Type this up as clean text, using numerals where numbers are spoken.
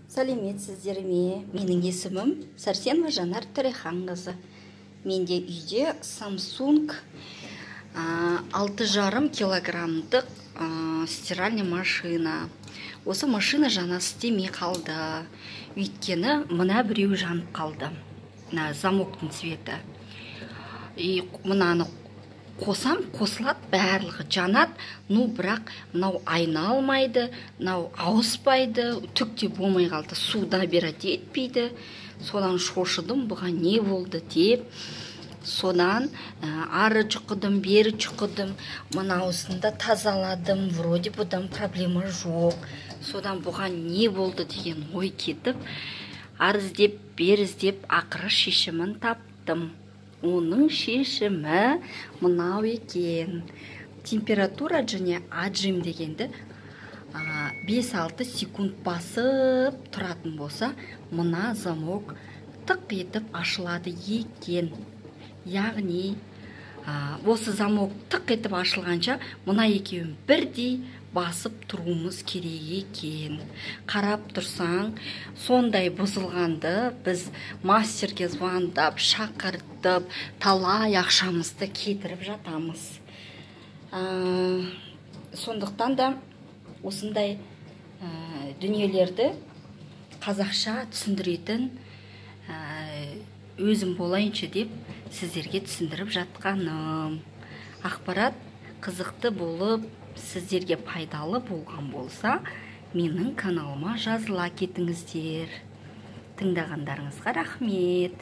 Сәлеметсіздер ме? Менің есімім Сәрсенова Жанар Төреханқызы. Менде үйде Samsung 6,5 килограммдық стиральный машина. Осы машина жаңа істемей қалды. Өйткені мына біреу жанып қалды. Замоктың цветі. Мынаны қосам, қосылады, барлығы жанады. Бірақ мынау айналмайды, мынау ауыспайды, түк те болмай қалды. Суда берат етпейді. Содан шошыдым, бұған не болды деп. Содан ары жұқыдым, бері жұқыдым. Мынаусында тазаладым, вроде бұдан проблема жоқ. Содан бұған не болды деген ой кетіп, арыздеп, беріздеп, ақыры шешімін таптым. Оның шешімі мынау екен. Температура және аджим дегенді 5-6 секунд басып тұратын болса, мына замок тық етіп ашылады екен. Яғни, осы замок тық етіп ашылғанша, мына екеуін бірдей басып тұруымыз керек екен. Қарап тұрсаң, сондай бұзылғанды біз мастерге звондап, шақыртып, талай ақшамызды кетіріп жатамыз. Сондықтан да осындай дүниелерді қазақша түсіндіретін өзім болайыншы деп сіздерге түсіндіріп жатқаным. Ақпарат қызықты болып, сіздерге пайдалы болған болса, менің каналыма жазыла кетіңіздер. Тыңдағандарыңызға рахмет.